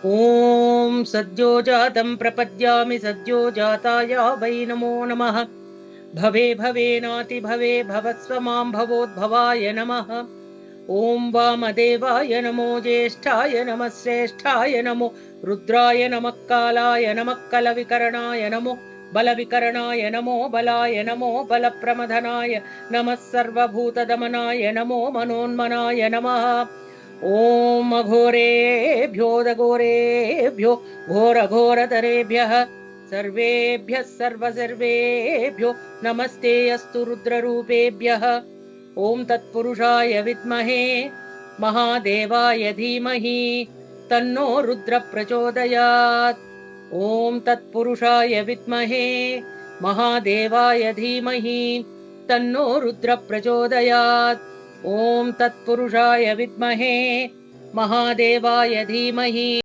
ॐ सद्यो जातं प्रपद्यामि सद्यो जाताय वै नमो नमः। भवे भवेनातिभवे भवत्स्व मां भवोद्भवाय नमः। ॐ वामदेवाय नमो ज्येष्ठाय नमः श्रेष्ठाय नमो रुद्राय नमः कालाय नमः कलविकरणाय नमो बलविकरणाय नमो बलाय नमो बलप्रमथनाय नमः सर्वभूतदमनाय नमो मनोन्मनाय नमः। ॐ अघोरेभ्यो दघोरेभ्यो घोरघोरतरेभ्यः सर्वेभ्यः सर्वसर्वेभ्यो नमस्ते अस्तु रुद्ररूपेभ्यः। ॐ तत्पुरुषाय विद्महे महादेवाय धीमहि तन्नो रुद्र प्रचोदयात्। ॐ तत्पुरुषाय विद्महे महादेवाय धीमहि तन्नो रुद्र प्रचोदयात्। ॐ तत्पुरुषाय विद्महे महादेवाय धीमहि